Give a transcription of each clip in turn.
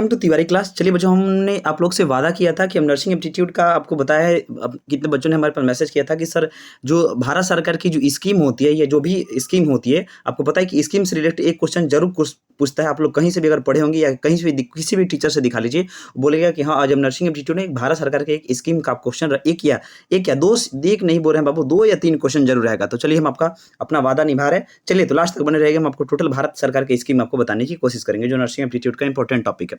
Welcome to Tiwari class. चलिए बच्चों, हमने आप लोग से वादा किया था कि हम नर्सिंग एप्टीट्यूड का आपको बताया है। अब कितने बच्चों ने हमारे पास मैसेज किया था कि सर जो भारत सरकार की जो स्कीम होती है या जो भी स्कीम होती है, आपको पता है कि स्कीम से रिलेटेड एक क्वेश्चन जरूर पूछता है। आप लोग कहीं से भी अगर पढ़े होंगे या कहीं से भी किसी भी टीचर से दिखा लीजिए, बोलेगा कि हाँ आज हम नर्सिंग एप्टीट्यूड में एक भारत सरकार के एक स्कीम का क्वेश्चन एक या दो, एक नहीं बोल रहे हैं बाबू, 2 या 3 क्वेश्चन जरूर रहेगा। तो चलिए हम आपका अपना वादा निभा रहे हैं। चलिए तो लास्ट तक बने रहेगा, हम आपको टोटल भारत सरकार की स्कीम आपको बताने की कोशिश करेंगे जो नर्सिंग एप्टीट्यूड का इंपॉर्टेंट टॉपिक है।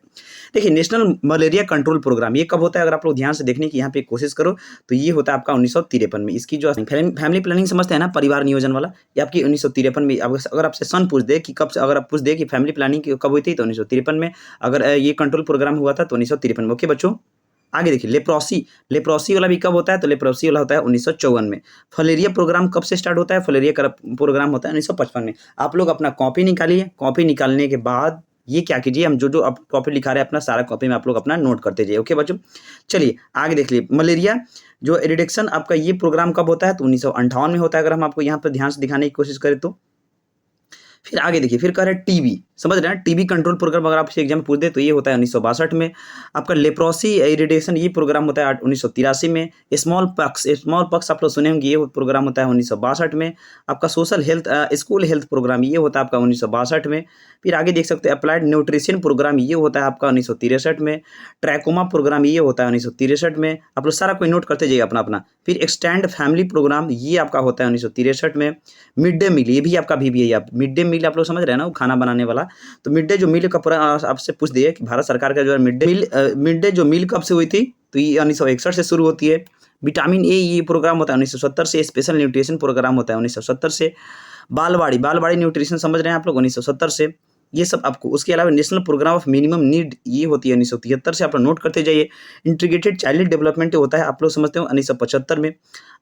देखिए, नेशनल मलेरिया कंट्रोल प्रोग्राम ये कब होता है? अगर आप लोग ध्यान से देखने की यहाँ पे कोशिश करो तो ये होता है आपका 1953 में। इसकी जो फैमिली प्लानिंग समझते हैं ना, परिवार नियोजन वाला, ये आपकी 1953 में। अगर आपसे सन पूछ दे कि कब से, अगर आप पूछ दे कि फैमिली प्लानिंग कब हुई थी तो 1953 में। अगर ये कंट्रोल प्रोग्राम हुआ था तो 1953 में। ओके बच्चों, आगे देखिए लेप्रोसी वाला भी कब होता है? तो लेप्रोसी वाला होता है 1954 में। फलेरिया प्रोग्राम कब से स्टार्ट होता है? फलेरिया का प्रोग्राम होता है 1955 में। आप लोग अपना कॉपी निकालिए, कॉपी निकालने के बाद ये क्या कीजिए, हम जो आप कॉपी लिखा रहे हैं अपना सारा कॉपी में आप लोग अपना नोट करते जाइए। ओके बच्चों, चलिए आगे देख लीजिए। मलेरिया जो एरिडिक्शन आपका ये प्रोग्राम कब होता है? तो 1958 में होता है। अगर हम आपको यहाँ पर ध्यान से दिखाने की कोशिश करें तो फिर आगे देखिए, फिर कह रहे हैं टीबी, समझ रहे हैं? टीबी कंट्रोल प्रोग्राम अगर आपसे एग्जाम में पूछ दे तो ये होता है 1962 में। आपका लेप्रोसी इरिडेशन ये प्रोग्राम होता है 1983 में। स्मॉल पक्स आप लोग सुने होंगे, ये प्रोग्राम होता है 1962 में। आपका social health school health programme ये होता है आपका 1962 में। फिर आगे देख सकते हैं अप्लाइड न्यूट्रिशन प्रोग्राम ये होता है आपका 1963 में। ट्रैकोमा प्रोग्राम ये होता है 1963 में। आप लोग सारा कोई नोट करते जाइए अपना अपना। फिर एक्सटेंड फैमिली प्रोग्राम ये आपका होता है 1963 में। मिड डे मील ये भी आपका भी है। मिड डे मील आप लोग समझ रहे हैं ना, वो खाना बनाने वाला। तो मिड डे जो मील का पूरा आपसे पूछ दिए कि भारत सरकार का जो है मिड डे जो मील कब से हुई थी? तो ये 1961 से शुरू होती है। विटामिन ए ये प्रोग्राम होता है 1970 से। स्पेशल न्यूट्रिशन प्रोग्राम होता है 1970 से। बालवाड़ी न्यूट्रिशन समझ रहे हैं आप लोग 1970 से। ये सब आपको, उसके अलावा national programme of minimum need ये होती है 1973 से। आप लोग नोट करते जाइए। इंटीग्रेटेड चाइल्ड डेवलपमेंट होता है आप लोग समझते हो 1975 में।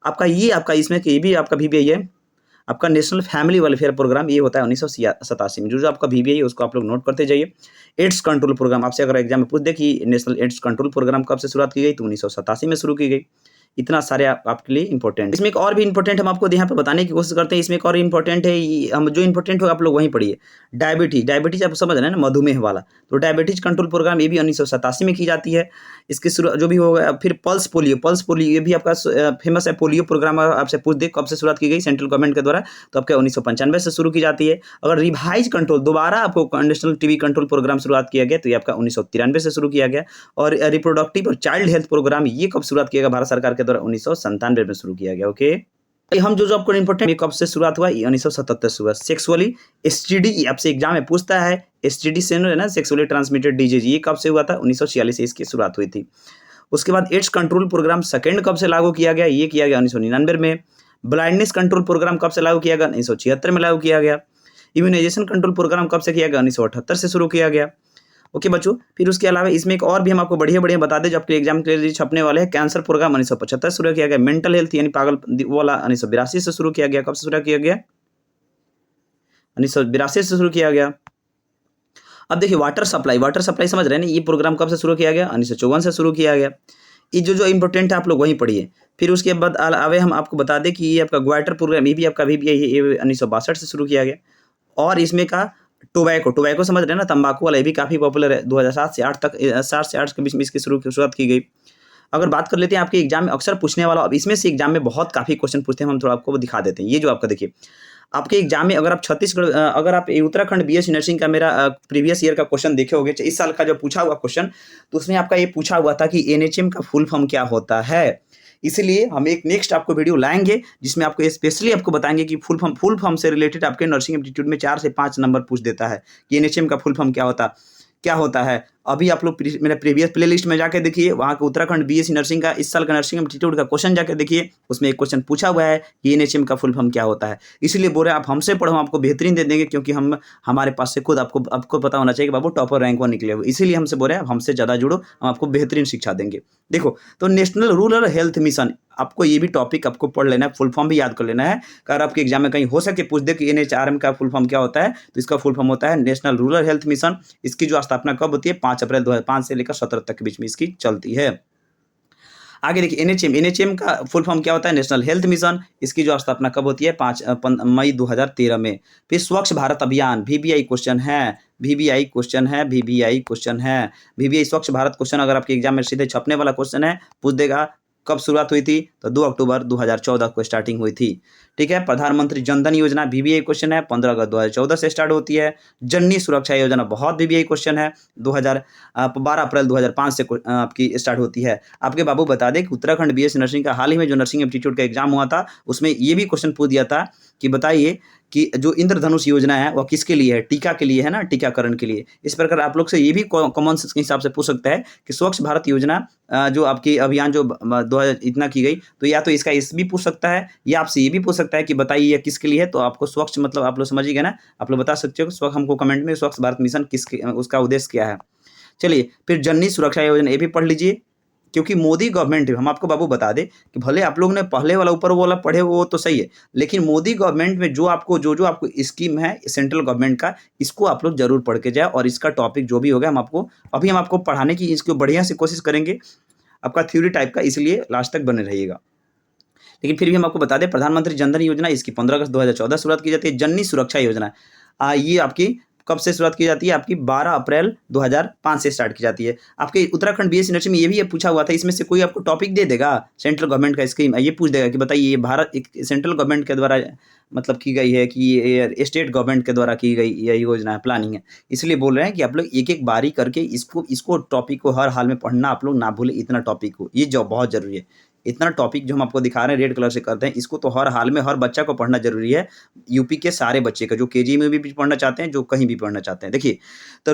आपका इसमें ये भी आपका VBI है। आपका नेशनल फैमिली वेलफेयर प्रोग्राम ये होता है 1987 में। जो आपका VBI है उसको आप लोग नोट करते जाइए। एड्स कंट्रोल प्रोग्राम आपसे अगर एग्जाम में पूछ दे कि नेशनल एड्स कंट्रोल प्रोग्राम कब से शुरुआत की गई तो 1987 में शुरू की गई। इतना सारे आपके लिए इंपॉर्टेंट। इसमें एक और भी इंपॉर्टेंट हम आपको यहाँ पे बताने की कोशिश करते हैं। इसमें एक और इंपॉर्टेंट है, हम जो इंपॉर्टेंट होगा आप लोग वहीं पढ़िए। डायबिटीज आप समझ रहे हैं ना, मधुमेह वाला। तो डायबिटीज कंट्रोल प्रोग्राम ये भी 1987 में की जाती है। इसकी शुरू जो भी होगा। फिर पल्स पोलियो ये भी आपका फेमस है। पोलियो प्रोग्राम आपसे पूछ दे कब से शुरुआत की गई सेंट्रल गवर्नमेंट के द्वारा, तो आपके 1995 से शुरू की जाती है। अगर रिवाइज कंट्रोल दोबारा आपको नेशनल टीबी कंट्रोल प्रोग्राम शुरुआत किया गया तो ये आपका 1993 से शुरू किया गया। और रिप्रोडक्टिव और चाइल्ड हेल्थ प्रोग्राम ये कब शुरुआत किया गया भारत सरकार के द्वारा? 1997 में शुरू किया गया। ओके, हम जो आपको इंपॉर्टेंट कब से शुरुआत हुआ? 1977 से हुआ। सेक्सुअली STD आपसे एग्जाम में पूछता है। STD से ना सेक्सुअली ट्रांसमिटेड डिजीज ये कब से हुआ था? 1946 से इसकी शुरुआत हुई थी। उसके बाद एड्स कंट्रोल प्रोग्राम सेकंड कब से लागू किया गया? ये किया गया 1999 में। ब्लाइंडनेस कंट्रोल प्रोग्राम कब से लागू किया गया? 1976 में लागू किया गया। इम्यूनाइजेशन कंट्रोल प्रोग्राम कब से किया गया? 1978 से शुरू किया गया। ओके बच्चों, फिर उसके अलावा इसमें एक और भी हम आपको बढ़िया बता दें जो आपके एग्जाम के लिए छपने वाले हैं। कैंसर प्रोग्राम 1975 शुरू किया गया। मेंटल हेल्थ यानी पागल वाला 1982 से शुरू किया गया। कब से शुरू किया गया? 1982 से शुरू किया गया। अब देखिए वाटर सप्लाई समझ रहे हैं ना, ये प्रोग्राम कब से शुरू किया गया? 1954 से शुरू किया गया। ये जो इंपॉर्टेंट है आप लोग वहीं पढ़िए। फिर उसके बाद आवे हम आपको बता दें कि ये आपका ग्वाटर प्रोग्राम ये भी आपका भी ये 1962 से शुरू किया गया। और इसमें का टोबैको समझ रहे हैं ना, तंबाकू वाला, ये भी काफ़ी पॉपुलर है। 2007 से 8 तक 7 से 8 के बीच में इसकी शुरुआत की गई। अगर बात कर लेते हैं आपके एग्जाम में अक्सर पूछने वाला, अब इसमें से एग्जाम में बहुत काफ़ी क्वेश्चन पूछते हैं, हम थोड़ा आपको दिखा देते हैं। ये जो आपका देखिए आपके एग्जाम में अगर आप छत्तीसगढ़ अगर आप उत्तराखंड BSc नर्सिंग का मेरा प्रीवियस ईयर का क्वेश्चन देखे होंगे, इस साल का जो पूछा हुआ क्वेश्चन, तो उसमें आपका ये पूछा हुआ था कि NHM का फुल फॉर्म क्या होता है। इसलिए हम एक नेक्स्ट आपको वीडियो लाएंगे जिसमें आपको स्पेशली आपको बताएंगे कि फुल फॉर्म से रिलेटेड आपके नर्सिंग एप्टीट्यूड में 4 से 5 नंबर पूछ देता है कि NHM का फुल फॉर्म क्या होता है। अभी आप लोग मेरे प्रीवियस प्लेलिस्ट में जाके देखिए, वहाँ के उत्तराखंड BSc नर्सिंग का इस साल का नर्सिंग एप्टीट्यूड का क्वेश्चन जाके देखिए। उसमें एक क्वेश्चन पूछा हुआ है कि NHM का फुल फॉर्म क्या होता है। इसलिए बोल रहे हैं आप हमसे पढ़ो, हम आपको बेहतरीन दे देंगे, क्योंकि हमारे पास से खुद आपको पता होना चाहिए कि बाबू टॉपर रैंक 1 निकले हुए। इसीलिए हमसे बोल रहे हैं आप हमसे ज़्यादा जुड़ो, हम आपको बेहतरीन शिक्षा देंगे। देखो तो नेशनल रूरल हेल्थ मिशन, आपको ये भी टॉपिक आपको पढ़ लेना है, फुल फॉर्म भी याद कर लेना है। अगर आपके एग्जाम में कहीं हो सके पूछ दे कि NHRM का फुल फॉर्म क्या होता है, तो इसका फुल फॉर्म होता है नेशनल रूरल हेल्थ मिशन। इसकी जो स्थापना कब होती है? 5 अप्रैल 2005 से लेकर 17 तक के बीच में इसकी चलती है। आगे देखिए एनएचएम का फुल फॉर्म क्या होता है? National health mission. इसकी जो स्थापना कब होती है? 5 मई 2013 में। फिर स्वच्छ भारत अभियान, वीबीआई क्वेश्चन है, वीबीआई क्वेश्चन है, वीबीआई क्वेश्चन है, वीबीआई स्वच्छ भारत क्वेश्चन अगर आपके एग्जाम में सीधे छपने वाला क्वेश्चन है, पूछ देगा कब शुरुआत हुई थी? तो 2 अक्टूबर 2014 को स्टार्टिंग हुई थी। ठीक है, प्रधानमंत्री जनधन योजना वीबीआई क्वेश्चन है, 15 अगस्त 2014 से स्टार्ट होती है। जननी सुरक्षा योजना बहुत वीबीआई क्वेश्चन है, 12 अप्रैल 2005 से आपकी स्टार्ट होती है। आपके बाबू बता दें कि उत्तराखंड बीएससी नर्सिंग का हाल ही में जो नर्सिंग एप्टीट्यूड का एग्जाम हुआ था, उसमें ये भी क्वेश्चन पूछ दिया था कि बताइए कि जो इंद्रधनुष योजना है वह किसके लिए है? टीका के लिए है ना, टीकाकरण के लिए। इस प्रकार आप लोग से ये भी कॉमन सेंस के हिसाब से पूछ सकता है कि स्वच्छ भारत योजना जो आपकी अभियान जो 2000 इतना की गई, तो या तो इसका इस भी पूछ सकता है या आपसे ये भी पूछ सकता है कि बताइए ये किसके लिए है। तो आपको स्वच्छ मतलब आप लोग समझ ही गए ना, आप लोग बता सकते हो स्वच्छ, हमको कमेंट में स्वच्छ भारत मिशन किसके, उसका उद्देश्य क्या है। चलिए फिर जननी सुरक्षा योजना ये भी पढ़ लीजिए, क्योंकि मोदी गवर्नमेंट, हम आपको बाबू बता दें कि भले आप लोग ने पहले वाला ऊपर वाला पढ़े वो तो सही है, लेकिन मोदी गवर्नमेंट में जो आपको जो आपको स्कीम है सेंट्रल गवर्नमेंट का, इसको आप लोग जरूर पढ़ के जाए। और इसका टॉपिक जो भी होगा हम आपको पढ़ाने की इसको बढ़िया से कोशिश करेंगे, आपका थ्योरी टाइप का, इसलिए लास्ट तक बने रहिएगा। लेकिन फिर भी हम आपको बता दें प्रधानमंत्री जनधन योजना इसकी 15 अगस्त 2014 शुरुआत की जाती है। जननी सुरक्षा योजना ये आपकी कब से शुरुआत की जाती है? आपकी 12 अप्रैल 2005 से स्टार्ट की जाती है। आपके उत्तराखंड बीएससी नर्सिंग में ये भी पूछा हुआ था, इसमें से कोई आपको टॉपिक दे देगा सेंट्रल गवर्नमेंट का स्कीम, ये पूछ देगा कि बताइए ये भारत एक सेंट्रल गवर्नमेंट के द्वारा मतलब की गई है कि ये स्टेट गवर्नमेंट के द्वारा की गई यह योजना है, प्लानिंग है। इसलिए बोल रहे हैं कि आप लोग एक एक बारी करके इसको टॉपिक को हर हाल में पढ़ना आप लोग ना भूलें। इतना टॉपिक को ये जो बहुत जरूरी है, इतना टॉपिक जो हम आपको दिखा रहे हैं रेड कलर से करते हैं, इसको तो हर हाल में हर बच्चा को पढ़ना जरूरी है। यूपी के सारे बच्चे का जो केजी में भी पढ़ना चाहते हैं, जो कहीं भी पढ़ना चाहते हैं। देखिए तो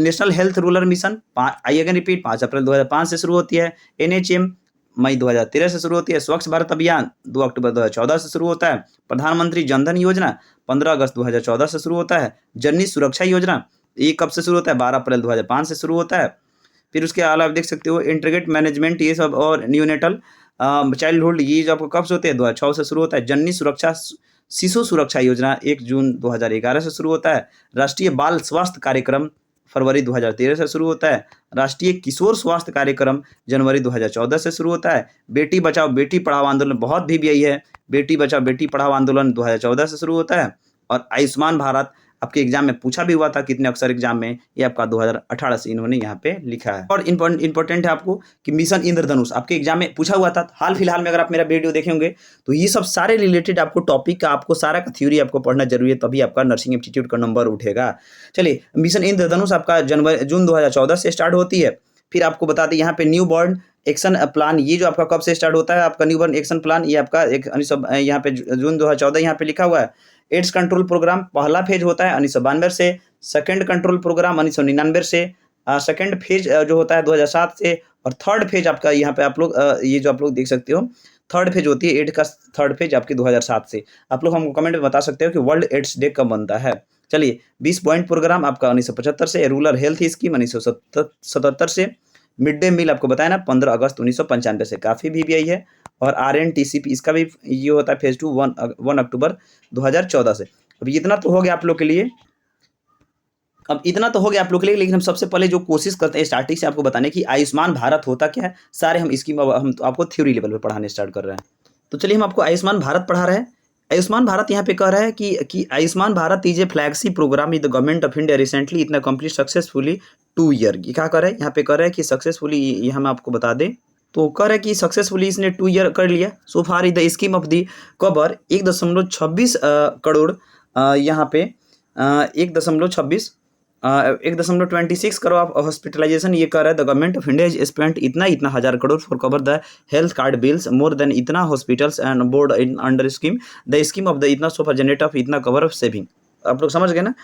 national health rural mission I again repeat 5 अप्रैल 2005 से शुरू होती है। एनएचएम मई 2013 से शुरू होती है। स्वच्छ भारत अभियान 2 अक्टूबर 2014 से शुरू होता है। प्रधानमंत्री जनधन योजना 15 अगस्त 2014 से शुरू होता है। जननी सुरक्षा योजना ये कब से शुरू होता है? 12 अप्रैल 2005 से शुरू होता है। फिर उसके अलावा आप देख सकते हो इंटीग्रेट मैनेजमेंट ये सब और न्यूनेटल चाइल्डहुड ये जो आपको कब से होते हैं? 2006 से शुरू होता है। जननी सुरक्षा शिशु सुरक्षा योजना 1 जून 2011 से शुरू होता है। राष्ट्रीय बाल स्वास्थ्य कार्यक्रम फरवरी 2013 से शुरू होता है। राष्ट्रीय किशोर स्वास्थ्य कार्यक्रम जनवरी 2014 से शुरू होता है। बेटी बचाओ बेटी पढ़ाओ आंदोलन बहुत भी यही है, बेटी बचाओ बेटी पढ़ाओ आंदोलन 2014 से शुरू होता है। और आयुष्मान भारत आपके एग्जाम में पूछा भी हुआ था कितने अक्सर एग्जाम में, ये आपका 2018 से इन्होंने यहाँ पे लिखा है। और इंपॉर्टेंट है आपको कि मिशन इंद्रधनुष आपके एग्जाम में पूछा हुआ था हाल फिलहाल में। अगर आप मेरा वीडियो देखे होंगे तो ये सब सारे रिलेटेड आपको टॉपिक का आपको सारा का थ्योरी आपको पढ़ना जरूरी है, तभी आपका नर्सिंग एप्टीट्यूड का नंबर उठेगा। चलिए मिशन इंद्रधनुष आपका जून 2014 से स्टार्ट होती है। फिर आपको बता दें यहाँ पे न्यू बॉर्न एक्शन प्लान ये जो आपका कब से स्टार्ट होता है? आपका न्यू बॉर्न एक्शन प्लान ये आपका यहाँ पे जून 2014 यहाँ पे लिखा हुआ है। एड्स कंट्रोल प्रोग्राम पहला फेज होता है 1992 से, सेकंड कंट्रोल प्रोग्राम 1999 से, सेकंड फेज जो होता है 2007 से, और थर्ड फेज आपका यहाँ पे आप लोग ये जो आप लोग देख सकते हो थर्ड फेज होती है एड का थर्ड फेज आपकी 2007 से। आप लोग हमको कमेंट में बता सकते हो कि वर्ल्ड एड्स डे कब बनता है। चलिए 20 पॉइंट प्रोग्राम आपका 1975 से, रूरल हेल्थ स्कीम 1977 से, मिड डे मील आपको बताया ना 15 अगस्त 1995 से, काफ़ी वीबीआई है। और RNTCP इसका भी ये होता है फेज 2 1 अक्टूबर 2014 से। अब इतना तो हो गया आप लोग के लिए, लेकिन हम सबसे पहले जो कोशिश करते हैं स्टार्टिंग से आपको बताने की आयुष्मान भारत होता क्या है, सारे हम स्कीम हम आपको थ्योरी लेवल पे पढ़ाने स्टार्ट कर रहे हैं। तो चलिए हम आपको आयुष्मान भारत पढ़ा रहे हैं। आयुष्मान भारत यहाँ पे कह रहा है कि Ayushman Bharat is a flagship programme in the government of India recently इतना कंप्लीट सक्सेसफुली 2 ईयर। ये क्या कर रहा है यहाँ पे? कर रहा है कि सक्सेसफुली, ये हम आपको बता दें तो कह रहा है कि सक्सेसफुली इसने 2 ईयर कर लिया। So far the scheme of the cover 1.26 crore यहाँ पे 1.26 करोड़ ऑफ हॉस्पिटलाइजेशन ये कर रहा है। The government of India is spent इतना हजार crore for cover the health card bills more than इतना hospitals and board in under scheme the scheme of the इतना सो फॉर जनरेट ऑफ इतना कवर ऑफ सेविंग। आप लोग समझ गए ना।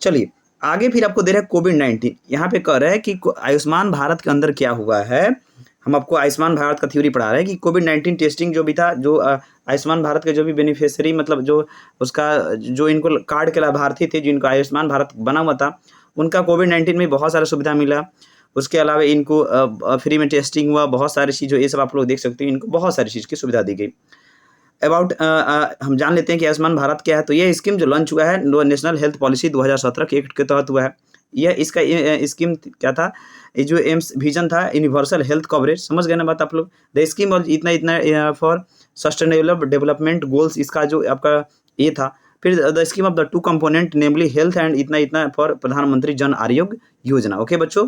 चलिए आगे फिर आपको दे रहा है कोविड-19। यहाँ पे कह रहा है कि आयुष्मान भारत के अंदर क्या हुआ है। हम आपको आयुष्मान भारत का थ्योरी पढ़ा रहे हैं कि कोविड-19 टेस्टिंग जो भी था, जो आयुष्मान भारत के जो भी बेनिफिशियरी मतलब जो उसका जो इनको कार्ड के लाभार्थी थे जिनको आयुष्मान भारत बना हुआ था, उनका कोविड-19 में बहुत सारा सुविधा मिला। उसके अलावा इनको फ्री में टेस्टिंग हुआ, बहुत सारी चीज़ें ये सब आप लोग देख सकते हैं, इनको बहुत सारी चीज़ की सुविधा दी गई। अबाउट हम जान लेते हैं कि आयुष्मान भारत क्या है। तो ये स्कीम जो लॉन्च हुआ है नेशनल हेल्थ पॉलिसी 2017 के एक्ट के तहत हुआ है। यह इसका स्कीम क्या था, ये जो एम्स विजन था यूनिवर्सल हेल्थ कवरेज, समझ गए ना बात आप लोग। द स्कीम और इतना फॉर सस्टेनेबल डेवलपमेंट गोल्स, इसका जो आपका ये था। फिर the scheme of the two component namely health and इतना इतना फॉर प्रधानमंत्री जन आरोग्य योजना। ओके बच्चों,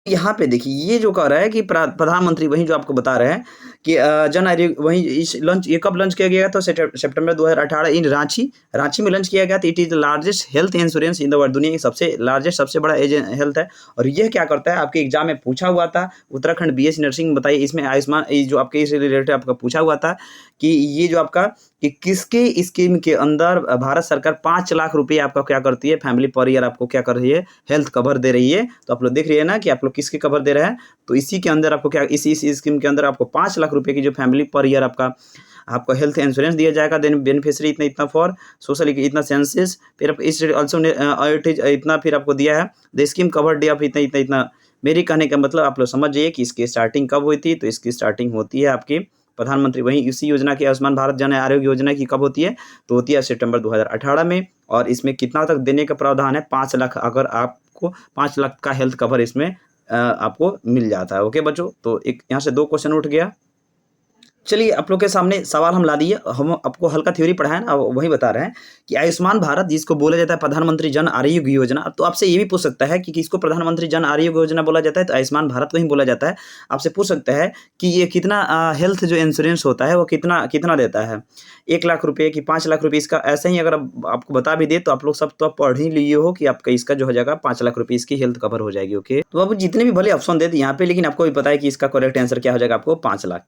यहाँ पे देखिए ये जो कह रहा है कि प्रधानमंत्री वही जो आपको बता रहे हैं कि जन आरोग्य वही इस लॉन्च, ये कब लॉन्च किया गया था, सितंबर 2018 इन रांची में लॉन्च किया गया था। It is the largest health insurance in the world, दुनिया की सबसे लार्जेस्ट सबसे बड़ा हेल्थ है। और यह क्या करता है, आपके एग्जाम में पूछा हुआ था, उत्तराखंड बीएससी नर्सिंग बताइए, इसमें आयुष्मान ये जो आपके इससे रिलेटेड आपका पूछा हुआ था कि ये जो आपका कि किसके स्कीम के अंदर भारत सरकार 5 लाख रुपए आपका क्या करती है, फैमिली पर ईयर आपको क्या कर रही है, हेल्थ कवर दे रही है। तो आप लोग देख रही है ना कि आप लोग किसके कवर दे रहे हैं, तो इसी के अंदर आपको क्या, इसी स्कीम के अंदर आपको 5 लाख रुपए की जो फैमिली पर ईयर आपको हेल्थ इंश्योरेंस दिया जाएगा। देन बेनिफिशियरी इतना इतना फॉर सोशल इतना सेंसेस, फिर आप इस ऑल्सो इतना फिर आपको दिया है। द स्कीम कवर डे आप इतना इतना इतना। मेरे कहने का मतलब आप लोग समझ जाइए कि इसकी स्टार्टिंग कब हुई थी, तो इसकी स्टार्टिंग होती है आपकी प्रधानमंत्री वही इसी योजना की आयुष्मान भारत जन आरोग्य योजना की कब होती है, तो होती है सितंबर 2018 में। और इसमें कितना तक देने का प्रावधान है, 5 लाख, अगर आपको 5 लाख का हेल्थ कवर इसमें आपको मिल जाता है। ओके बच्चों, तो एक यहाँ से 2 क्वेश्चन उठ गया। चलिए आप लोग के सामने सवाल हम ला दिए, हम आपको हल्का थ्योरी पढ़ाए ना, वही बता रहे हैं कि आयुष्मान भारत जिसको बोला जाता है प्रधानमंत्री जन आरोग्य योजना, तो आपसे ये भी पूछ सकता है कि किसको प्रधानमंत्री जन आरोग्य योजना बोला जाता है, तो आयुष्मान भारत को ही बोला जाता है। आपसे पूछ सकता है कि ये कितना हेल्थ जो इंश्योरेंस होता है वो कितना कितना देता है, 1 लाख रुपये कि 5 लाख रुपये, इसका ऐसे ही अगर आपको बता भी दे तो आप लोग सब तो पढ़ ही लिए हो कि आपका इसका जो हो जाएगा 5 लाख रुपये इसकी हेल्थ कवर हो जाएगी। ओके, तो अब जितने भी भले ऑप्शन दे यहाँ पे, लेकिन आपको भी पता है कि इसका करेक्ट आंसर क्या हो जाएगा, आपको 5 लाख।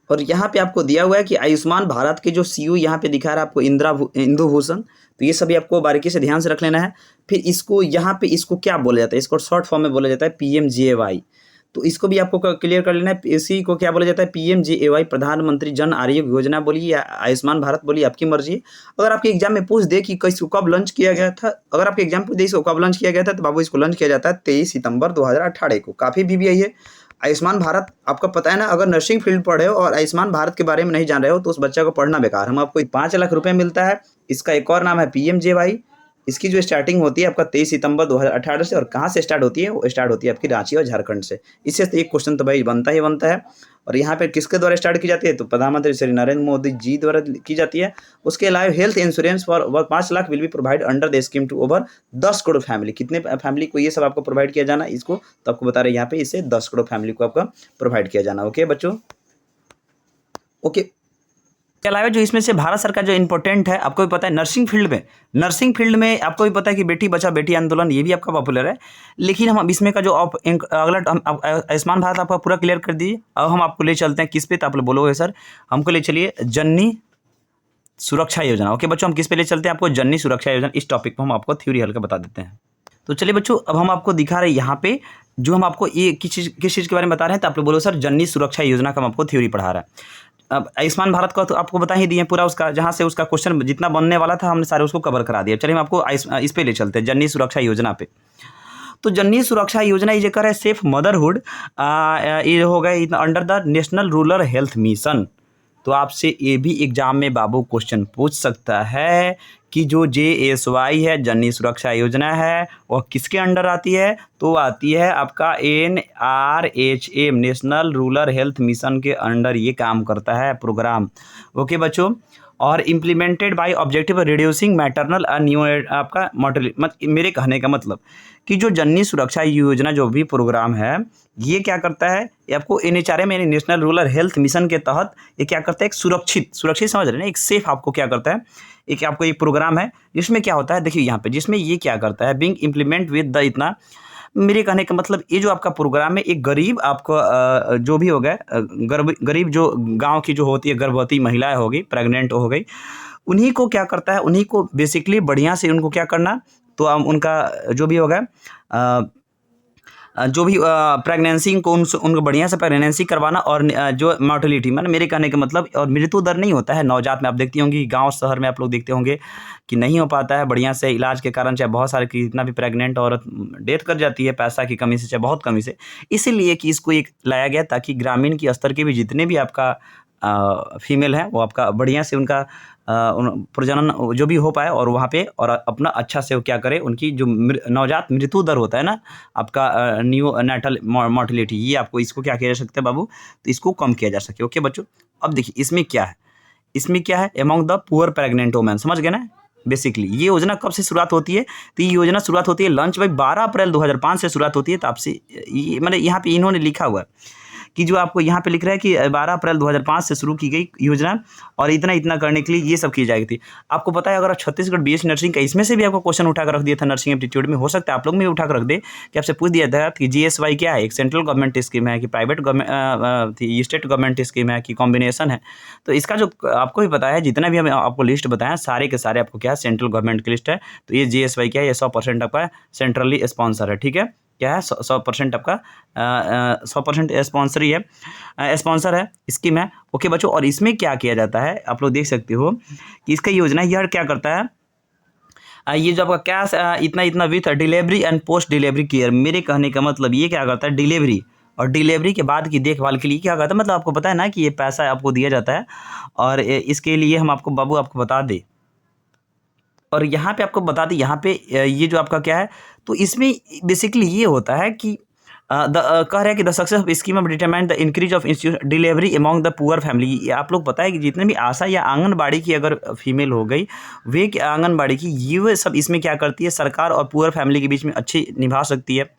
और यहाँ पे आपको दिया हुआ है कि आयुष्मान भारत के जो सीईओ यहाँ पे दिखा रहा है आपको इंदु भूषण, तो ये सभी आपको बारीकी से ध्यान से रख लेना है। फिर इसको यहाँ पे इसको क्या बोला जाता है, इसको शॉर्ट फॉर्म में बोला जाता है PMJAY, तो इसको भी आपको क्लियर कर लेना है। इसी को क्या बोला जाता है, PMJAY प्रधानमंत्री जन आरोग्य योजना बोलिए या आयुष्मान भारत बोलिए, आपकी मर्जी। अगर आपके एग्जाम में पूछ दे कि इसको कब लॉन्च किया गया था, अगर आपके एग्जाम पूछ दे इसको कब लॉन्च किया गया था, तो बाबू इसको लॉन्च किया जाता है 23 सितंबर 2018 को। काफ़ी VVI है। आयुष्मान भारत आपका पता है ना, अगर नर्सिंग फील्ड पढ़े हो और आयुष्मान भारत के बारे में नहीं जान रहे हो तो उस बच्चे को पढ़ना बेकार। हम आपको 5 लाख रुपए मिलता है, इसका एक और नाम है PMJY। इसकी जो स्टार्टिंग होती है आपका 23 सितंबर 2018 से, और कहाँ से स्टार्ट होती है, वो स्टार्ट होती है आपकी रांची और झारखंड से। इससे तो एक क्वेश्चन तो भाई बनता ही बनता है। और यहाँ पे किसके द्वारा स्टार्ट की जाती है, तो प्रधानमंत्री श्री नरेंद्र मोदी जी द्वारा की जाती है। उसके अलावा health insurance for 5 lakh will be provide under the scheme to over 10 crore family. कितने फैमिली को ये सब आपको प्रोवाइड किया जाना, इसको तो आपको बता रहे हैं यहाँ पे, इससे 10 करोड़ फैमिली को आपका प्रोवाइड किया जाना। ओके बच्चों, ओके। के अलावा जो इसमें से भारत सरकार जो इम्पोर्टेंट है, आपको भी पता है नर्सिंग फील्ड में आपको भी पता है कि बेटी बचाओ बेटी आंदोलन, ये भी आपका पॉपुलर है। लेकिन हम इसमें का जो अगला आयुष्मान भारत आपका पूरा क्लियर कर दीजिए। अब हम आपको ले चलते हैं किस पे, तो आप लोग बोलोगे सर हमको ले चलिए जननी सुरक्षा योजना। ओके बच्चों, हम किस पे ले चलते हैं, आपको जननी सुरक्षा योजना, इस टॉपिक पर हम आपको थ्योरी हल्का बता देते हैं। तो चलिए बच्चों, अब हम आपको दिखा रहे हैं यहाँ पे जो हम आपको ये किस चीज़ के बारे में बता रहे हैं, तो आप लोग बोलो सर जननी सुरक्षा योजना का हम आपको थ्योरी पढ़ा रहा है। अब आयुष्मान भारत का तो आपको बता ही दिए पूरा, उसका जहाँ से उसका क्वेश्चन जितना बनने वाला था हमने सारे उसको कवर करा दिया। चलिए हम आपको इस पे ले चलते हैं, जननी सुरक्षा योजना पे। तो जननी सुरक्षा योजना ये कर है सेफ मदरहुड, ये हो गए under the national rural health mission. तो आपसे ये भी एग्जाम में बाबू क्वेश्चन पूछ सकता है कि जो JSY है जननी सुरक्षा योजना है वह किसके अंडर आती है, तो आती है आपका NRHM national rural health mission के अंडर ये काम करता है प्रोग्राम। ओके बच्चों, और implemented by objective reducing maternal new आपका मोर्टेलिटी। मेरे कहने का मतलब कि जो जननी सुरक्षा योजना जो भी प्रोग्राम है ये क्या करता है, ये आपको NHRM यानी नेशनल रूरल हेल्थ मिशन के तहत ये क्या करता है, एक सुरक्षित समझ रहे हैं ना, एक सेफ आपको क्या करता है, एक आपको एक प्रोग्राम है जिसमें क्या होता है, देखिए यहाँ पे जिसमें ये क्या करता है, बीइंग इम्प्लीमेंट विद द इतना। मेरे कहने का मतलब ये जो आपका प्रोग्राम है एक गरीब आपको जो भी हो गए गरीब जो गांव की जो होती है गर्भवती महिलाएं होगी, प्रेग्नेंट हो गई, उन्हीं को क्या करता है, उन्हीं को बेसिकली बढ़िया से उनको क्या करना, तो उनका जो भी होगा जो भी प्रेगनेंसी को उनको बढ़िया से प्रेगनेंसी करवाना, और जो मॉर्टेलिटी मतलब मेरे कहने का मतलब और मृत्यु दर नहीं होता है नवजात में। आप देखती होंगी गांव शहर में आप लोग देखते होंगे कि नहीं हो पाता है बढ़िया से इलाज के कारण, चाहे बहुत सारे कितना भी प्रेग्नेंट औरत डेथ कर जाती है पैसा की कमी से, चाहे बहुत कमी से। इसीलिए कि इसको एक लाया गया ताकि ग्रामीण की स्तर के भी जितने भी आपका फीमेल हैं वो आपका बढ़िया से उनका प्रजनन जो भी हो पाए और वहाँ पे और अपना अच्छा से वो क्या करे, उनकी जो नवजात मृत्यु दर होता है ना आपका न्यू नेटल मॉर्टिलिटी, ये आपको इसको क्या किया जा सकता है बाबू, तो इसको कम किया जा सके। ओके बच्चों, अब देखिए इसमें क्या है, इसमें क्या है, among the poor pregnant women, समझ गए ना। बेसिकली ये योजना कब से शुरुआत होती है, तो ये योजना शुरुआत होती है लंच भाई 12 अप्रैल 2005 से शुरुआत होती है। तो आपसे ये मतलब यहाँ पे इन्होंने लिखा हुआ है कि जो आपको यहाँ पे लिख रहा है कि 12 अप्रैल 2005 से शुरू की गई योजना और इतना इतना करने के लिए ये सब की जाएगी थी। आपको पता है अगर छत्तीसगढ़ बीएससी नर्सिंग का इसमें से भी आपको क्वेश्चन उठाकर रख दिया था नर्सिंग एप्टीट्यूड में, हो सकता है आप लोग में भी उठाकर रख दे कि आपसे पूछ दिया था कि जीएसवाई क्या है, एक सेंट्रल गवर्नमेंट स्कीम है कि private government state government scheme है कि कॉम्बिनेशन है। तो इसका जो आपको भी पता है, जितना भी हम आपको लिस्ट बताया सारे के सारे आपको क्या है सेंट्रल गवर्नमेंट की लिस्ट है। तो ये जीएसवाई क्या है, ये 100% आपका सेंट्रली स्पॉन्सर है, ठीक है, क्या है 100% आपका 100% स्पॉन्सर ही है, स्पॉन्सर है, स्कीम है। ओके बच्चों, और इसमें क्या किया जाता है आप लोग देख सकते हो कि इसका योजना यह क्या करता है, ये जो आपका क्या इतना इतना with delivery and post delivery care. मेरे कहने का मतलब ये क्या करता है, डिलीवरी और डिलीवरी के बाद की देखभाल के लिए क्या करता है, मतलब आपको पता है ना कि ये पैसा आपको दिया जाता है और इसके लिए हम आपको बाबू आपको बता दें, और यहाँ पे आपको बता दें, यहाँ पे ये जो आपका क्या है, तो इसमें बेसिकली ये होता है कि कह रहे हैं कि the success of scheme of determine the increase of delivery among the poor family. आप लोग पता है कि जितने भी आशा या आंगनबाड़ी की अगर फीमेल हो गई, वे आंगनबाड़ी की ये सब इसमें क्या करती है, सरकार और पुअर फैमिली के बीच में अच्छी निभा सकती है।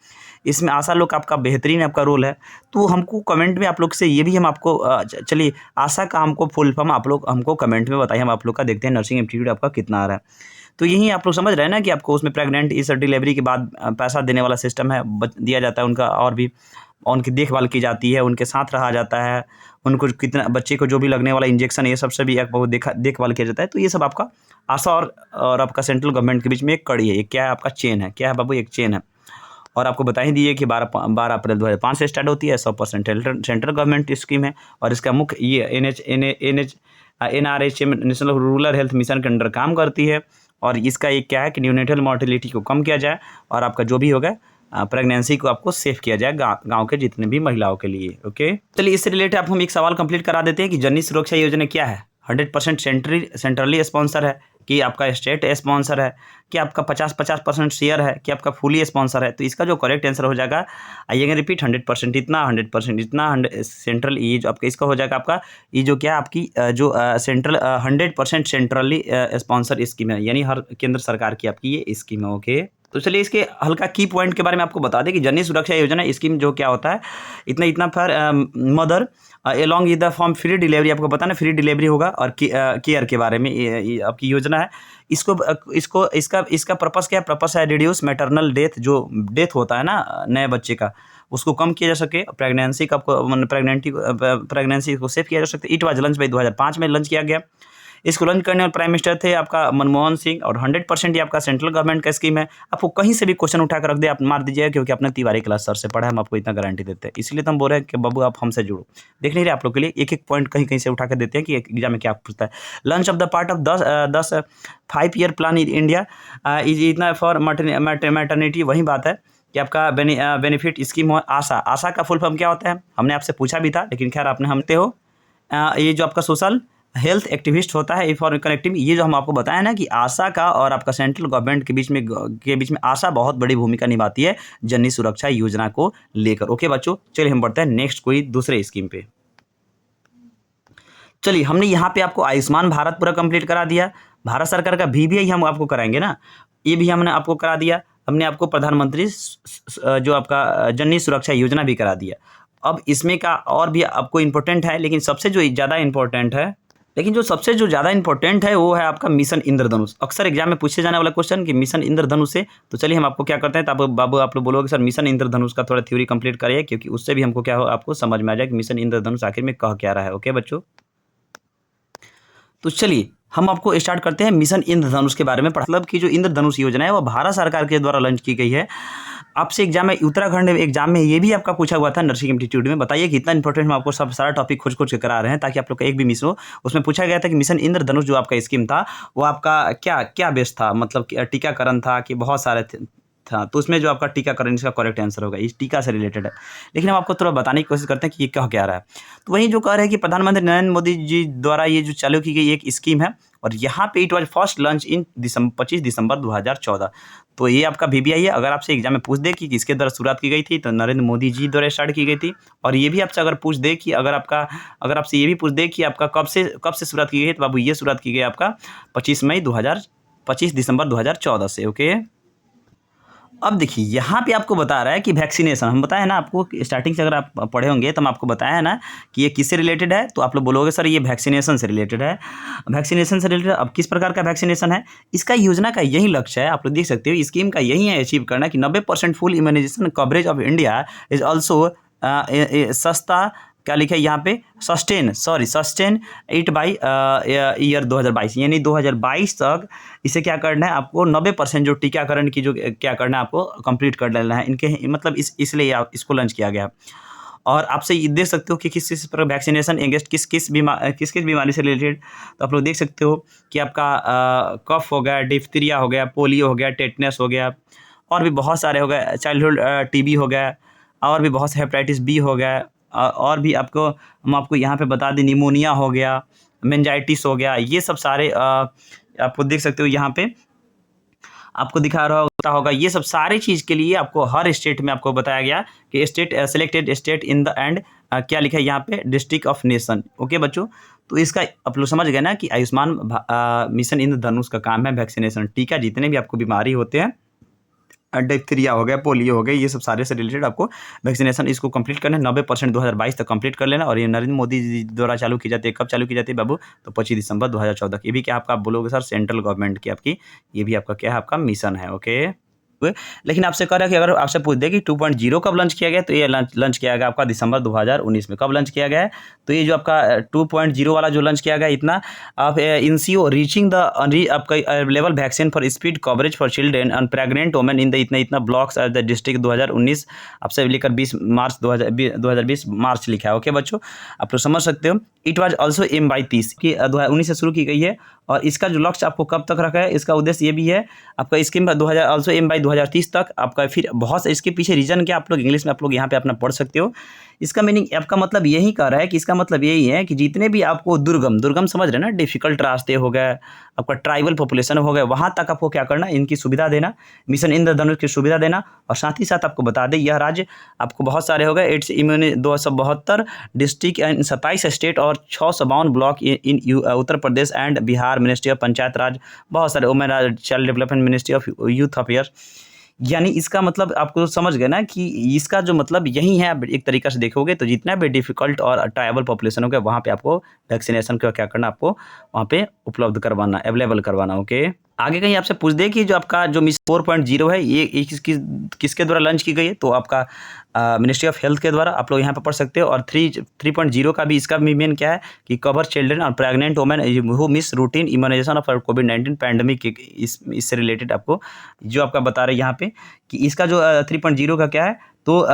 इसमें आशा लोग आपका बेहतरीन आपका रोल है। तो हमको कमेंट में आप लोग से ये भी हम आपको चलिए आशा का हमको फुल फॉर्म आप लोग हमको कमेंट में बताइए, हम आप लोग का देखते हैं नर्सिंग एप्टीट्यूड आपका कितना आ रहा है। तो यही आप लोग समझ रहे हैं ना कि आपको उसमें प्रेग्नेंट इस डिलीवरी के बाद पैसा देने वाला सिस्टम है, दिया जाता है उनका, और भी उनकी देखभाल की जाती है, उनके साथ रहा जाता है, उनको कितना बच्चे को जो भी लगने वाला इंजेक्शन ये सब से भी एक बहुत देखभाल किया जाता है। तो ये सब आपका आशा और आपका सेंट्रल गवर्नमेंट के बीच में एक कड़ी है, एक क्या है आपका चेन है, क्या है बाबू, एक चेन है। और आपको बता ही दिए कि 12 अप्रैल 2005 से स्टार्ट होती है, 100% सेंट्रल गवर्नमेंट स्कीम है और इसका मुख्य ये NRHM national rural health mission के अंडर काम करती है। और इसका एक क्या है कि न्यूनेटल मॉर्टिलिटी को कम किया जाए और आपका जो भी होगा प्रेगनेंसी को आपको सेफ किया जाए गांव के जितने भी महिलाओं के लिए। ओके, चलिए इससे रिलेटेड आप हम एक सवाल कंप्लीट करा देते हैं कि जननी सुरक्षा योजना क्या है। 100% सेंट्रली स्पॉन्सर है कि आपका स्टेट स्पॉन्सर है कि आपका 50% शेयर है कि आपका फुली स्पॉन्सर है। तो इसका जो करेक्ट आंसर हो जाएगा, आइएगा रिपीट, 100% इतना, 100% इतना, सेंट्रल, ये जो आपका इसका हो जाएगा आपका ये जो क्या आपकी जो सेंट्रल 100% सेंट्रली स्पॉन्सर स्कीम है, यानी हर केंद्र सरकार की आपकी ये स्कीम है। ओके, तो चलिए इसके हल्का की पॉइंट के बारे में आपको बता दें कि जननी सुरक्षा योजना स्कीम जो क्या होता है, इतना इतना for mother along with the form free delivery, आपको पता ना फ्री डिलीवरी होगा, और केयर के बारे में ये आपकी योजना है। इसका पर्पस क्या है, पर्पस है रिड्यूस मैटरनल डेथ, जो डेथ होता है ना नए बच्चे का, उसको कम किया जा सके, प्रेगनेंसी का आपको प्रेगनेंसी को सेव किया जा सकता है। इट वाज लॉन्च भाई 2005 में लॉन्च किया गया। इसको लॉन्च करने वाले प्राइम मिनिस्टर थे आपका मनमोहन सिंह, और 100% ये आपका सेंट्रल गवर्नमेंट का स्कीम है। आपको कहीं से भी क्वेश्चन उठा कर रख दे आप मार दीजिएगा, क्योंकि आपने तिवारी क्लास सर से पढ़ा है, हम आपको इतना गारंटी देते हैं। इसलिए तो हम बोल रहे हैं कि बाबू आप हमसे जुड़ो। देख नहीं रहे आप लोग के लिए एक एक पॉइंट कहीं कहीं से उठा कर देते हैं कि एग्जाम में क्या पूछता है। Launch of the part of 10 5-year plan in India is इतना फॉर मैटरनिटी, वही बात है कि आपका बेनिफिट स्कीम हो। आशा का फुल फॉर्म क्या होता है, हमने आपसे पूछा भी था, लेकिन खैर आपने हमते हो। ये जो आपका सोशल हेल्थ एक्टिविस्ट होता है फॉर कनेक्टिंग, ये जो हम आपको बताया ना कि आशा का और आपका सेंट्रल गवर्नमेंट के बीच में आशा बहुत बड़ी भूमिका निभाती है जननी सुरक्षा योजना को लेकर। ओके बच्चों, चलिए हम बढ़ते हैं नेक्स्ट कोई दूसरे स्कीम पे। चलिए हमने यहाँ पे आपको आयुष्मान भारत पूरा कंप्लीट करा दिया, भारत सरकार का VBI हम आपको कराएंगे ना, ये भी हमने आपको करा दिया। हमने आपको प्रधानमंत्री जो आपका जननी सुरक्षा योजना भी करा दिया। अब इसमें का और भी आपको इम्पोर्टेंट है, लेकिन सबसे जो ज़्यादा इम्पोर्टेंट है वो है आपका मिशन इंद्रधनुष। अक्सर एग्जाम में पूछे जाने वाला क्वेश्चन कि मिशन इंद्रधनुष से, तो चलिए हम आपको क्या करते हैं, तो बाबू आप लोग बोलोगे सर मिशन इंद्रधनुष का थोड़ा थ्योरी कंप्लीट करिए, क्योंकि उससे भी हमको क्या हो आपको समझ में आ जाए कि मिशन इंद्रधनुष आखिर में कह क्या रहा है। ओके बच्चों, तो चलिए हम आपको स्टार्ट करते हैं मिशन इंद्रधनुष के बारे में। मतलब कि जो इंद्रधनुष योजना है वो भारत सरकार के द्वारा लॉन्च की गई है। आपसे एग्जाम में उत्तराखंड एग्जाम में ये भी आपका पूछा हुआ था नर्सिंग एप्टीट्यूड में। बताइए कितना इंपॉर्टेंट हम आपको सब सारा टॉपिक खोज के करा रहे हैं, ताकि आप लोग का एक भी मिस हो। उसमें पूछा गया था कि मिशन इंद्रधनुष जो आपका स्कीम था वो आपका क्या क्या बेस था, मतलब टीकाकरण था कि बहुत सारे था। तो उसमें जो आपका टीकाकरण इसका करेक्ट आंसर होगा, इस टीका से रिलेटेड है। लेकिन हम आपको थोड़ा बताने की कोशिश करते हैं कि ये कह क्या रहा है। तो वही जो कह रहे हैं कि प्रधानमंत्री नरेंद्र मोदी जी द्वारा ये जो चालू की गई एक स्कीम है और यहाँ पे it was first launch in 25 दिसंबर 2014। तो ये आपका VBI है। अगर आपसे एग्जाम में पूछ दे कि किसके द्वारा शुरुआत की गई थी, तो नरेंद्र मोदी जी द्वारा स्टार्ट की गई थी। और ये भी आपसे अगर पूछ दे कि अगर आपसे ये भी पूछ दे कि आपका कब से शुरुआत की गई है, तो बाबू ये शुरुआत की गई आपका 25 दिसंबर 2014 से। ओके, अब देखिए यहाँ पे आपको बता रहा है कि वैक्सीनेशन, हम बताए ना आपको स्टार्टिंग से, अगर आप पढ़े होंगे तो हम आपको बताया है ना कि ये किससे रिलेटेड है, तो आप लोग बोलोगे सर ये वैक्सीनेशन से रिलेटेड है। वैक्सीनेशन से रिलेटेड अब किस प्रकार का वैक्सीनेशन है, इसका योजना का यही लक्ष्य है, आप लोग देख सकते हो स्कीम का यही है अचीव करना कि 90% full immunisation coverage of India is also सस्ता, क्या लिखा है यहाँ पे, सस्टेन इट बाई ईयर 2022, यानी 2022 तक इसे क्या करना है आपको 90% जो टीकाकरण की जो क्या करना है आपको कंप्लीट कर लेना है इनके, मतलब इसलिए इसको लॉन्च किया गया। और आपसे ये देख सकते हो कि किस पर वैक्सीनेशन अगेंस्ट किस बीमारी से रिलेटेड, तो आप लोग देख सकते हो कि आपका कफ हो गया, डिफ्थीरिया हो गया, पोलियो हो गया, टेटनस हो गया, और भी बहुत सारे हो गए, चाइल्डहुड TB हो गया, और भी बहुत से हेपेटाइटिस B हो गया, और भी हम आपको यहाँ पे बता दें निमोनिया हो गया, मेनिंजाइटिस हो गया, ये सब सारे आपको देख सकते हो यहाँ पे आपको दिखा रहा होगा। ये सब सारी चीज़ के लिए आपको हर स्टेट में आपको बताया गया कि state selected state in the end क्या लिखा है यहाँ पे, डिस्ट्रिक्ट ऑफ नेशन। ओके बच्चों, तो इसका आप लोग समझ गए ना कि आयुष्मान मिशन इंद्रधनुष का काम है वैक्सीनेशन, टीका जितने भी आपको बीमारी होते हैं, डिप्थीरिया हो गया, पोलियो हो गया, ये सब सारे से रिलेटेड आपको वैक्सीनेशन इसको कंप्लीट करना है। 90% 2022 तक कंप्लीट कर लेना। और ये नरेंद्र मोदी जी द्वारा चालू की जाती है, कब चालू की जाती है बाबू, तो 25 दिसंबर 2014। ये भी क्या आपका, आप बोलोगे सर सेंट्रल गवर्नमेंट की आपकी, ये भी आपका क्या है, आपका मिशन है। ओके, लेकिन आपसे कह रहा है कि अगर आपसे पूछ दे कि 2.0 कब लॉन्च किया गया, तो ये लॉन्च किया गया आपका दिसंबर 2019 में। कब लॉन्च किया गया है, तो ये जो आपका 2.0 वाला जो लॉन्च किया गया, इतना आप इंसियो रीचिंग द आपका available vaccine for speed coverage for children and pregnant women in the इतना ब्लॉक्स एट द डिस्ट्रिक्ट 2019 आपसे लेकर 20 मार्च 2020 मार्च लिखा है। ओके बच्चों, आप लोग समझ सकते हो। It was also aim by 30 की 2019 से शुरू की गई है। और इसका जो लक्ष्य आपको कब तक रखा है, इसका उद्देश्य ये भी है आपका स्कीम 2000 ऑल्सो एम बाई 2030 तक आपका। फिर बहुत इसके पीछे रीजन क्या आप लोग इंग्लिश में आप लोग यहाँ पे अपना पढ़ सकते हो। इसका मीनिंग आपका मतलब यही कह रहा है कि इसका मतलब यही है कि जितने भी आपको दुर्गम समझ रहे ना, डिफिकल्ट रास्ते हो गए, आपका ट्राइबल पॉपुलेशन हो गए, वहाँ तक आपको क्या करना, इनकी सुविधा देना, मिशन इंद्रधनुष की सुविधा देना। और साथ ही साथ आपको बता दें यह राज्य आपको बहुत सारे हो गए, 272 डिस्ट्रिक्ट एंड 27 स्टेट और 652 block in Uttar Pradesh and Bihar, ministry of panchayat raj, बहुत सारे women child development, ministry of youth affair. यानी इसका मतलब आपको समझ गए ना कि इसका जो मतलब यही है। आप एक तरीका से देखोगे तो जितना भी डिफिकल्ट और ट्राइबल पॉपुलेशन हो गया, वहाँ पे आपको वैक्सीनेशन का क्या करना, आपको वहाँ पे उपलब्ध करवाना, अवेलेबल करवाना। ओके, आगे कहीं आपसे पूछ दे कि जो आपका जो मिशन 4.0 है ये किसके द्वारा लॉन्च की गई है, तो आपका मिनिस्ट्री ऑफ हेल्थ के द्वारा आप लोग यहाँ पर पढ़ सकते हो। और 3.0 का भी इसका मेन क्या है कि कवर चिल्ड्रेन और pregnant women who miss routine immunisation of कोविड-19 पैंडेमिक, इससे रिलेटेड आपको जो आपका बता रहे हैं यहाँ पे कि इसका जो 3.0 का क्या है, तो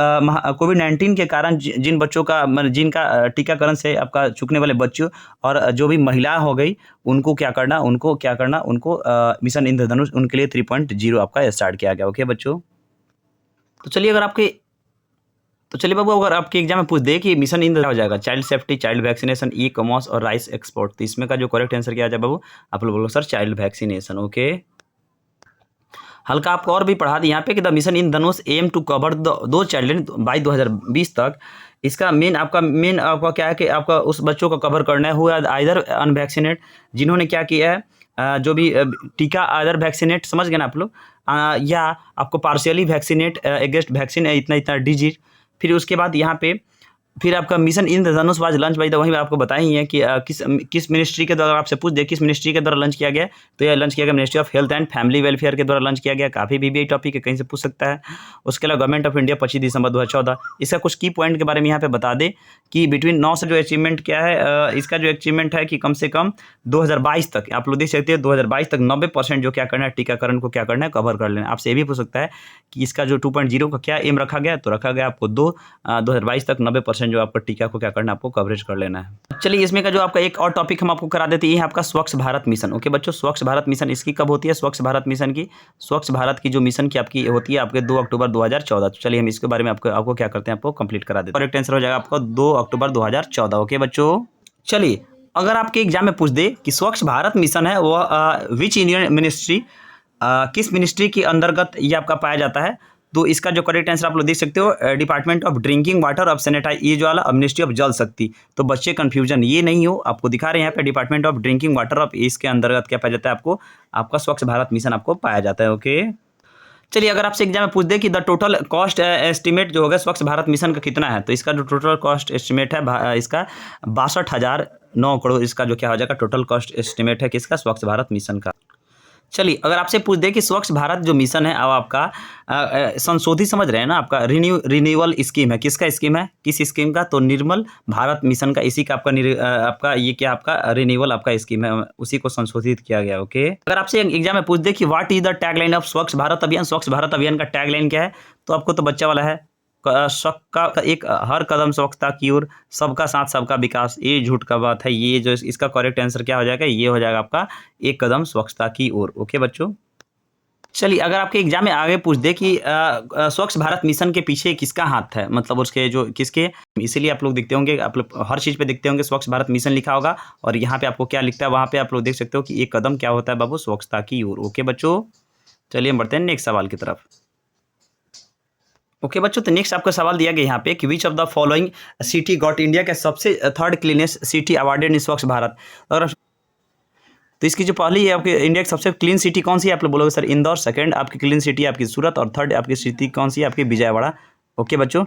कोविड-19 के कारण जिन बच्चों का जिनका टीकाकरण से आपका चूकने वाले बच्चों और जो भी महिला हो गई, उनको क्या करना, उनको मिशन इंद्रधनुष उनके लिए 3.0 आपका स्टार्ट किया गया। ओके बच्चों, तो चलिए बाबू, अगर आपके एग्जाम में पूछ दे कि मिशन इंद्र हो जाएगा child safety, child vaccination, e commerce और राइस एक्सपोर्ट, तो इसमें का जो करेक्ट आंसर क्या आ जाए बाबू, आप लोग बोलो सर चाइल्ड वैक्सीनेशन। ओके, हल्का आपको और भी पढ़ा दी यहाँ पे कि the mission Indradhanush aim to cover दो चिल्ड्रेन बाई 2020 तक। इसका मेन आपका क्या है कि आपका उस बच्चों को कवर करना है हुआ आइदर अनवैक्सीनेट, जिन्होंने क्या किया है जो भी टीका आइदर वैक्सीनेट, समझ गए ना आप लोग, या आपको पार्शियली वैक्सीनेट अगेंस्ट वैक्सीन इतना डिजीज। फिर उसके बाद यहाँ पे फिर आपका mission Indradhanush was launch by the, वहीं आपको बताया ही है कि किस मिनिस्ट्री के द्वारा आपसे पूछ दे किस मिनिस्ट्री के द्वारा लॉन्च किया गया, तो यह लॉन्च किया गया ministry of health and family welfare के द्वारा लॉन्च किया गया। काफ़ी VBI टॉपिक है, कहीं से पूछ सकता है। उसके अलावा गवर्नमेंट ऑफ इंडिया 25 दिसंबर 2014। इसका कुछ की पॉइंट के बारे में यहाँ पे बता दे कि बिटवीन 9 से जो अचीवमेंट क्या है, इसका जो अचीवमेंट है कि कम से कम 2022 तक आप लोग देख सकते हैं 2022 तक 90% जो क्या करना है, टीकाकरण को क्या करना है, कवर कर लेना। आपसे ये भी पूछ सकता है कि इसका जो 2.0 का क्या एम रखा गया, तो रखा गया आपको 2022 तक 90% जो आपका टीका को क्या करना है, आपको कवरेज कर लेना है। चलिए इसमें का जो आपका एक और टॉपिक हम आपको करा देते हैं, ये है आपका स्वच्छ भारत मिशन। ओके बच्चों, स्वच्छ भारत मिशन इसकी कब होती है, स्वच्छ भारत मिशन की, स्वच्छ भारत की जो मिशन की आपकी होती है आपके 2 अक्टूबर 2014। तो चलिए हम इसके बारे में आपको क्या करते हैं, आपको कंप्लीट करा देते हैं। करेक्ट आंसर हो जाएगा आपका 2 अक्टूबर 2014। ओके बच्चों, चलिए अगर आपके एग्जाम में पूछ दे कि स्वच्छ भारत मिशन है वह विच इंडियन मिनिस्ट्री, किस मिनिस्ट्री के अंतर्गत ये आपका पाया जाता है, तो इसका जो करेक्ट आंसर आप लोग देख सकते हो department of drinking water of sanitise, ये जो वाला मिनिस्ट्री ऑफ जल शक्ति। तो बच्चे कंफ्यूजन ये नहीं हो, आपको दिखा रहे हैं यहाँ पे department of drinking water of, इसके अंतर्गत क्या पाया जाता है आपको, आपका स्वच्छ भारत मिशन आपको पाया जाता है। ओके चलिए, अगर आपसे एग्जाम में पूछ दे कि द टोटल कॉस्ट एस्टिमेट जो होगा स्वच्छ भारत मिशन का कितना है, तो इसका जो टोटल कॉस्ट एस्टिमेट है इसका 62,009 करोड़, इसका जो क्या हो जाएगा टोटल कॉस्ट एस्टिमेट है किसका, स्वच्छ भारत मिशन का। चलिए, अगर आपसे पूछ दे कि स्वच्छ भारत जो मिशन है अब आपका संशोधित समझ रहे हैं ना, आपका रिन्यूअल स्कीम है, किसका स्कीम है, किस स्कीम का, तो निर्मल भारत मिशन का, इसी का आपका ये क्या आपका रिन्यूअल आपका स्कीम है, उसी को संशोधित किया गया। ओके, अगर आपसे एग्जाम में पूछ दे कि what is the tagline of स्वच्छ भारत अभियान, स्वच्छ भारत अभियान का टैगलाइन क्या है, तो आपको तो बच्चा वाला है सबका एक हर कदम स्वच्छता की ओर, सबका साथ सबका विकास, ये झूठ का बात है, ये जो इसका करेक्ट आंसर क्या हो जाएगा, ये हो जाएगा आपका एक कदम स्वच्छता की ओर। ओके बच्चों, चलिए, अगर आपके एग्जाम में आगे पूछ दे कि स्वच्छ भारत मिशन के पीछे किसका हाथ है, मतलब उसके जो किसके, इसीलिए आप लोग देखते होंगे, आप लोग हर चीज़ पे देखते होंगे स्वच्छ भारत मिशन लिखा होगा, और यहाँ पे आपको क्या लिखता है, वहाँ पे आप लोग देख सकते हो कि एक कदम क्या होता है बाबू, स्वच्छता की ओर। ओके बच्चों, चलिए हम बढ़ते हैं नेक्स्ट सवाल की तरफ। ओके बच्चों, तो नेक्स्ट आपका सवाल दिया गया यहाँ पे कि which of the following city got India का सबसे थर्ड क्लीनेस्ट सिटी अवार्डेड इन स्वच्छ भारत, और तो इसकी जो पहली है आपके इंडिया की सबसे क्लीन सिटी कौन सी है, आप लोग बोलोगे सर इंदौर, सेकंड आपकी क्लीन सिटी आपकी सूरत, और थर्ड आपकी सिटी कौन सी है, आपकी विजयवाड़ा। ओके बच्चों,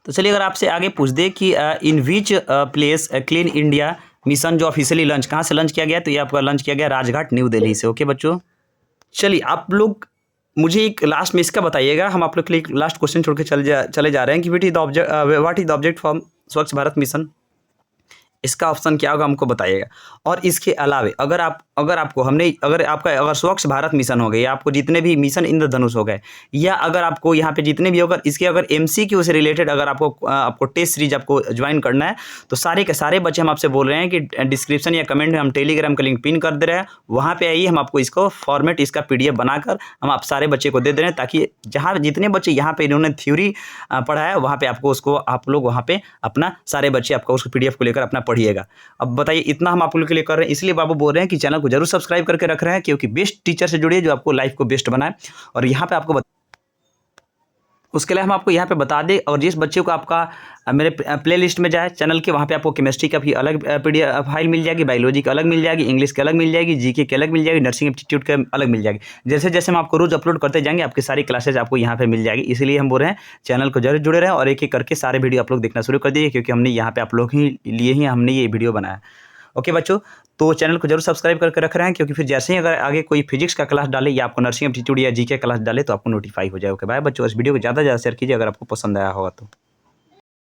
तो चलिए, अगर आपसे आगे पूछ दे कि in which place clean India mission जो ऑफिशियली लॉन्च, कहाँ से लॉन्च किया गया, तो ये आपका लॉन्च किया गया राजघाट न्यू दिल्ली से। ओके बच्चों, चलिए आप लोग मुझे एक लास्ट में इसका बताइएगा, हम आप लोग के लिए एक लास्ट क्वेश्चन छोड़ के चले जा रहे हैं कि what is the object from स्वच्छ भारत मिशन, इसका ऑप्शन क्या होगा हमको बताइएगा। और इसके अलावे अगर आपका स्वच्छ भारत मिशन हो गए, या आपको जितने भी मिशन इंद्रधनुष हो गए, या अगर आपको यहाँ पे जितने भी अगर इसके अगर MCQ से रिलेटेड अगर आपको टेस्ट सीरीज आपको ज्वाइन करना है, तो सारे के सारे बच्चे हम आपसे बोल रहे हैं कि डिस्क्रिप्शन या कमेंट में हम टेलीग्राम का लिंक पिन कर दे रहे हैं, वहाँ पे आइए, हम आपको इसको फॉर्मेट इसका PDF बनाकर हम आप सारे बच्चे को दे रहे हैं, ताकि जहाँ जितने बच्चे यहाँ पे इन्होंने थ्योरी पढ़ा है, वहाँ पे आपको उसको आप लोग वहाँ पे अपना सारे बच्चे आपका उसको PDF को लेकर अपना पढ़िएगा। अब बताइए, इतना हम आप लोग के लिए कर रहे हैं, इसलिए बाबू बोल रहे हैं कि चैनल को जरूर सब्सक्राइब करके रख रहे हैं, क्योंकि बेस्ट टीचर से जुड़िए जो आपको लाइफ को बेस्ट बनाए। और यहाँ पे आपको उसके लिए हम आपको यहाँ पे बता दें, और जिस बच्चे को आपका मेरे प्लेलिस्ट में जाए चैनल के, वहाँ पे आपको केमिस्ट्री का भी अलग PDF फाइल मिल जाएगी, बायोलॉजी की अलग मिल जाएगी, इंग्लिश की अलग मिल जाएगी, GK की अलग मिल जाएगी, नर्सिंग एप्टीट्यूड के अलग मिल जाएगी। जैसे जैसे हम आपको रोज अपलोड करते जाएंगे, आपकी सारी क्लासेज आपको यहाँ पे मिल जाएगी। इसलिए हम बोल रहे हैं चैनल को जरूर जुड़े रहें, और एक एक करके सारे वीडियो आप लोग देखना शुरू कर दीजिए, क्योंकि हमने यहाँ पे आप लोग ही लिए ही हमने ये वीडियो बनाया। ओके बच्चों, तो चैनल को जरूर सब्सक्राइब करके रख रहे हैं, क्योंकि फिर जैसे ही अगर आगे कोई फिजिक्स का क्लास डाले, या आपको नर्सिंग एप्टीट्यूड या GK क्लास डाले, तो आपको नोटिफाई हो जाए। ओके बाय बच्चों, इस वीडियो को ज़्यादा से ज़्यादा शेयर कीजिए अगर आपको पसंद आया होगा तो।